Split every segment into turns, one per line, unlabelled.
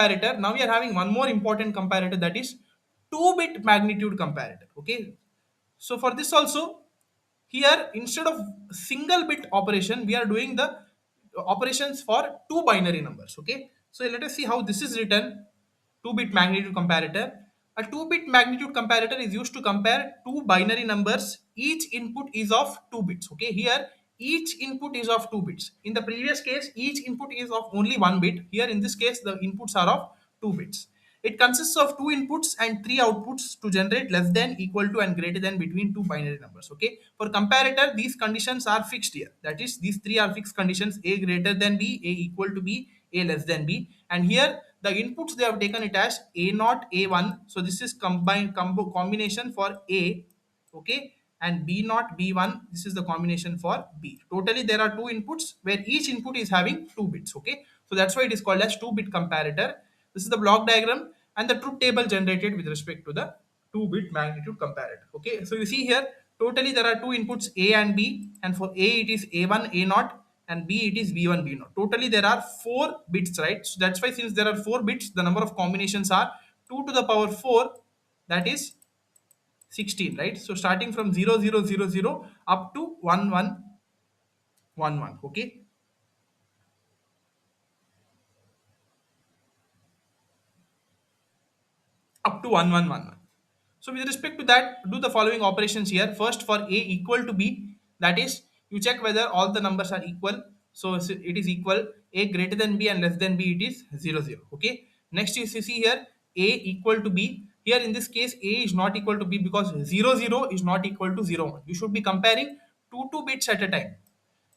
comparator. Now we are having one more important comparator, that is 2-bit magnitude comparator. Okay, so for this also, here instead of single bit operation, we are doing the operations for two binary numbers. Okay, so let us see how this is written. 2-bit magnitude comparator. A 2-bit magnitude comparator is used to compare two binary numbers. Each input is of 2 bits. Okay, here each input is of 2 bits. In the previous case, each input is of only 1 bit. Here in this case, the inputs are of 2 bits. It consists of two inputs and three outputs to generate less than, equal to, and greater than between two binary numbers. Okay. For comparator, these conditions are fixed here. That is, these three are fixed conditions: a greater than b, a equal to b, a less than b. And here the inputs they have taken it as a naught, a1. So this is combination for a. Okay. And b naught, b1. This is the combination for b. Totally, there are two inputs where each input is having 2 bits. Okay. So that's why it is called as 2-bit comparator. This is the block diagram and the truth table generated with respect to the 2-bit magnitude comparator. Okay, so you see here, totally there are two inputs A and B, and for A it is A1, A0, and B it is B1, B0. Totally there are 4 bits, right? So that's why, since there are 4 bits, the number of combinations are 2 to the power 4, that is 16, right? So starting from 0000 up to 1111. Okay, up to 1111. So with respect to that, do the following operations here. First, for a equal to b, that is, you check whether all the numbers are equal. So it is equal. A greater than b and less than b, it is 00. Okay. Next is, you see here, a equal to b. Here in this case, a is not equal to b because 00 is not equal to 01. You should be comparing two bits at a time.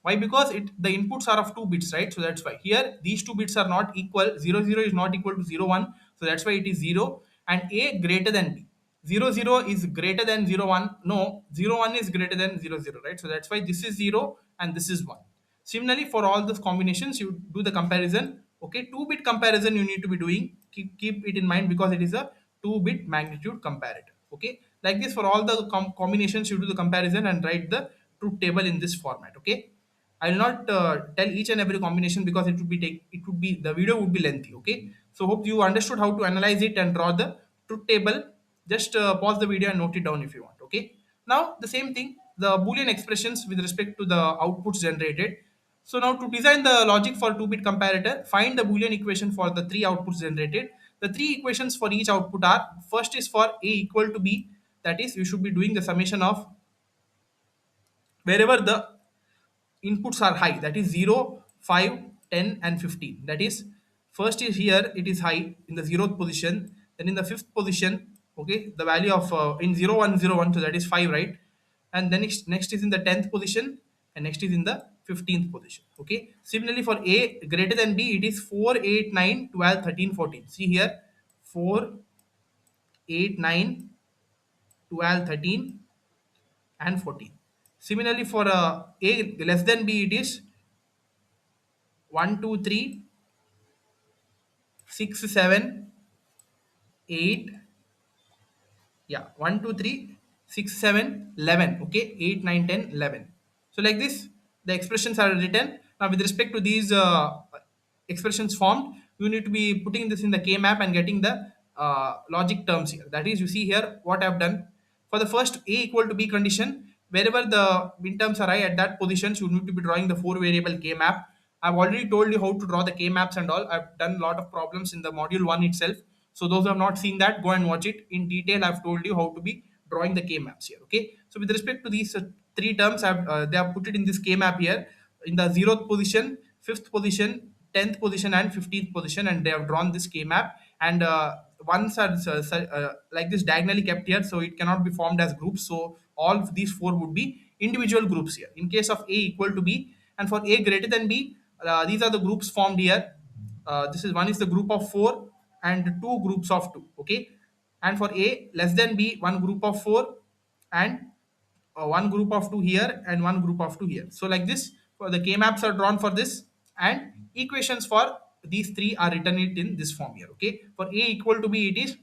Why? Because the inputs are of 2 bits, right? So that's why here these 2 bits are not equal. 00 is not equal to 01. So that's why it is 0, and a greater than b. 00 is greater than 01. No, 01 is greater than 00, right? So that's why this is 0 and this is 1. Similarly, for all the combinations, you do the comparison. Okay, 2-bit comparison you need to be doing. Keep it in mind because it is a 2-bit magnitude comparator. Okay, like this, for all the combinations, you do the comparison and write the truth table in this format. Okay, I will not tell each and every combination because it would be, the video would be lengthy. Okay, so hope you understood how to analyze it and draw the truth table. Just pause the video and note it down if you want. Okay, now the same thing, the boolean expressions with respect to the outputs generated. So now, to design the logic for 2-bit comparator, find the boolean equation for the three outputs generated. The three equations for each output are: first is for a equal to b, that is, you should be doing the summation of wherever the inputs are high, that is 0, 5, 10, and 15. That is, first is here, it is high in the 0th position, then in the 5th position. Okay, the value of in 0101, so that is 5, right? And then next is in the 10th position, and next is in the 15th position. Okay, similarly for a greater than b, it is 4, 8, 9, 12, 13, 14. See here, 4, 8, 9, 12, 13, and 14. Similarly for a less than b, it is 1, 2, 3, 6, 7, 8. Yeah, 1, 2, 3, 6, 7, 11. Okay, 8, 9, 10, 11. So like this, the expressions are written. Now with respect to these expressions formed, you need to be putting this in the k map and getting the logic terms here. That is, you see here what I've done for the first a equal to b condition. Wherever the min terms are high, at that positions you need to be drawing the 4 variable k map. I've already told you how to draw the k maps and all. I've done a lot of problems in the module 1 itself. So those who have not seen that, go and watch it in detail. I've told you how to be drawing the k maps here. Okay, so with respect to these three terms, they have put it in this k map here in the 0th position, 5th position, 10th position, and 15th position, and they have drawn this k map. And ones are like this diagonally kept here, so it cannot be formed as groups. So all of these 4 would be individual groups here in case of a equal to b. And for a greater than b, these are the groups formed here. This is one is the group of 4 and two groups of 2. Okay, and for a less than b, one group of 4 and one group of 2 here and one group of 2 here. So like this, for the k maps are drawn for this, and equations for these three are written it in this form here. Okay, for a equal to b, it is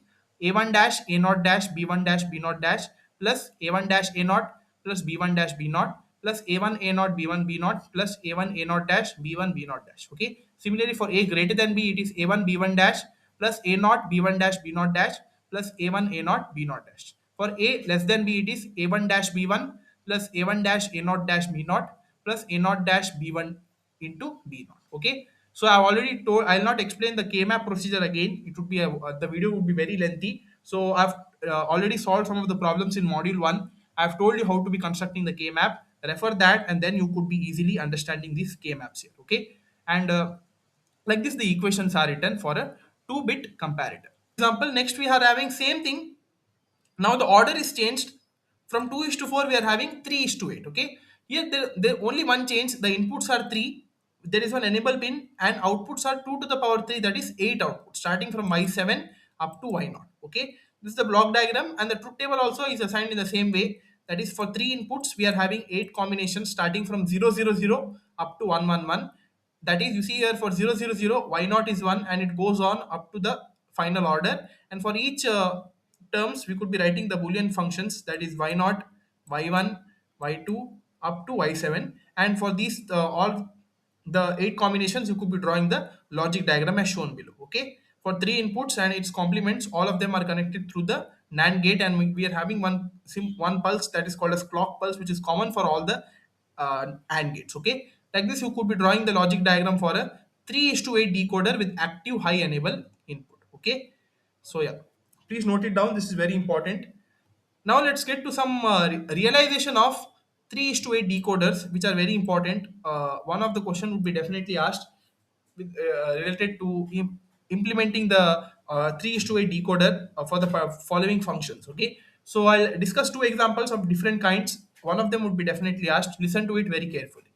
a1 dash a naught dash b1 dash b naught dash plus a1 dash a naught plus b1 dash b naught plus a1 a naught b1 b naught plus a1 a naught dash b1 b naught dash. Okay, similarly for a greater than b, it is a1 b1 dash plus a naught b1 dash b naught dash plus a1 a naught b naught dash. For a less than b, it is a1 dash b1 plus a1 dash a naught dash b naught plus a naught dash b1 into b naught. Okay. So I've already told. I'll not explain the K-map procedure again. It would be the video would be very lengthy. So I've already solved some of the problems in module one. I've told you how to be constructing the K-map. Refer that, and then you could be easily understanding these K-maps here. Okay. And like this, the equations are written for a two-bit comparator. Example, next we are having same thing. Now the order is changed from 2 is to 4, we are having 3 is to 8. Okay. Here there only one change. The inputs are 3. There is one enable pin and outputs are 2 to the power 3, that is 8 outputs starting from y7 up to y0. Okay. This is the block diagram, and the truth table also is assigned in the same way. That is for 3 inputs we are having 8 combinations starting from 000 up to 111. That is, you see here for 000 y naught is 1 and it goes on up to the final order. And for each terms we could be writing the boolean functions, that is y naught, y1, y2 up to y7. And for these all the 8 combinations you could be drawing the logic diagram as shown below. Okay, for 3 inputs and its complements, all of them are connected through the NAND gate, and we are having one pulse that is called as clock pulse, which is common for all the AND gates. Okay, like this you could be drawing the logic diagram for a 3 is to 8 decoder with active high enable input. Okay, so yeah, please note it down, this is very important. Now let's get to some realization of 3 is to 8 decoders, which are very important. One of the question would be definitely asked with, related to implementing the 3 is to 8 decoder for the following functions. Okay, so I'll discuss two examples of different kinds. One of them would be definitely asked. Listen to it very carefully.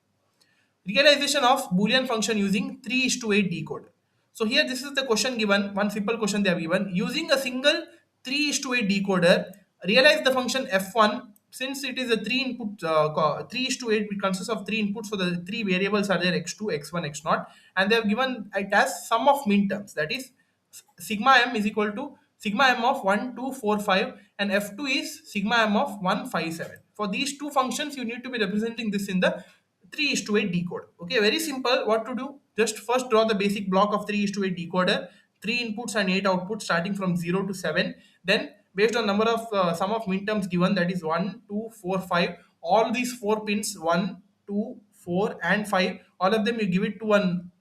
Realization of Boolean function using 3 is to 8 decoder. So here this is the question given, one simple question they have given. Using a single 3 is to 8 decoder, realize the function f1. Since it is a 3 input, 3 is to 8, it consists of 3 inputs, so the 3 variables are there, x2, x1, x0, and they have given it as sum of min terms, that is sigma m is equal to sigma m of 1, 2, 4, 5, and f2 is sigma m of 1, 5, 7. For these two functions, you need to be representing this in the 3 is to 8 decoder. Okay, very simple. What to do? Just first draw the basic block of 3 is to 8 decoder, 3 inputs and 8 outputs starting from 0 to 7. Then based on number of sum of min terms given, that is 1, 2, 4, 5, all these 4 pins 1, 2, 4 and 5, all of them you give it to one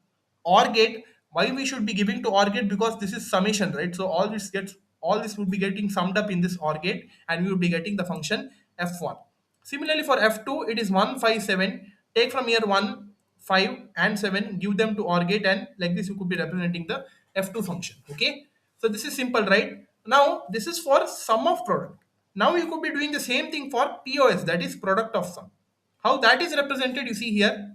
OR gate. Why we should be giving to OR gate? Because this is summation, right? So all this would be getting summed up in this OR gate, and we will be getting the function f1. Similarly for f2, it is 1, 5, 7. Take from here 1, 5 and 7, give them to OR gate, and like this you could be representing the f2 function. Okay, so this is simple, right? Now this is for sum of product. Now you could be doing the same thing for POS, that is product of sum. How that is represented, you see here,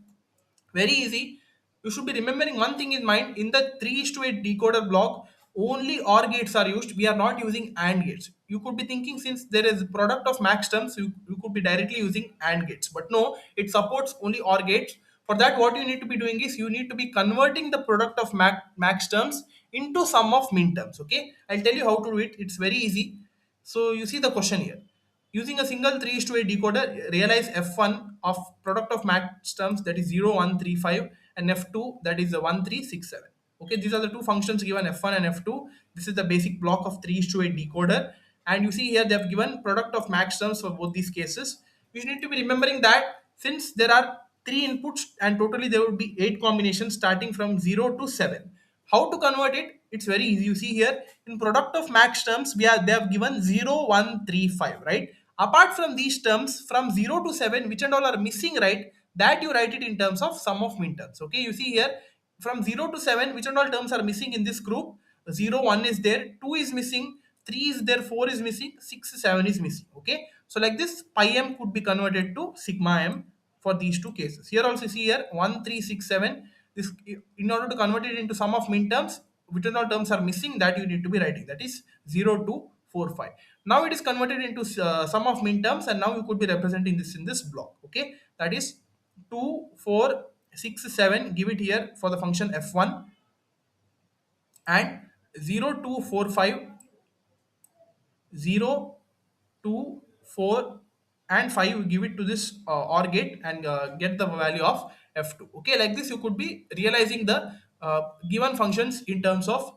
very easy. You should be remembering one thing in mind. In the 3 is to 8 decoder block, only OR gates are used. We are not using AND gates. You could be thinking, since there is product of max terms, you could be directly using AND gates. But no, it supports only OR gates. For that, what you need to be doing is you need to be converting the product of max terms into sum of min terms. Okay, I'll tell you how to do it. It's very easy. So you see the question here. Using a single 3 is to 8 decoder, realize f1 of product of max terms, that is 0, 1, 3, 5, and f2, that is 1, 3, 6, 7. Okay, these are the two functions given, f1 and f2. This is the basic block of 3 is to 8 decoder. And you see here they have given product of max terms for both these cases. You need to be remembering that since there are 3 inputs and totally there would be 8 combinations starting from 0 to 7. How to convert it? It's very easy. You see here in product of max terms, they have given 0, 1, 3, 5, right? Apart from these terms, from 0 to 7, which and all are missing, right? That you write it in terms of sum of min terms. Okay, you see here from 0 to 7, which and all terms are missing in this group? 0, 1 is there, 2 is missing, 3 is there, 4 is missing, 6, 7 is missing. Okay, so like this, pi m could be converted to sigma m for these two cases. Here also see here 1, 3, 6, 7. This, in order to convert it into sum of min terms, which and all terms are missing, that you need to be writing, that is 0, 2, 4, 5. Now it is converted into sum of min terms, and now you could be representing this in this block. Okay, that is 2, 4, 6, 7. Give it here for the function f1, and 0, 2, 4, 5, 0, 2, 4, and 5. You give it to this OR gate and get the value of f2. Okay, like this you could be realizing the given functions in terms of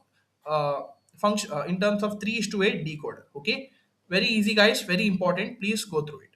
function in terms of 3 is to 8 decoder. Okay, very easy guys, very important, please go through it.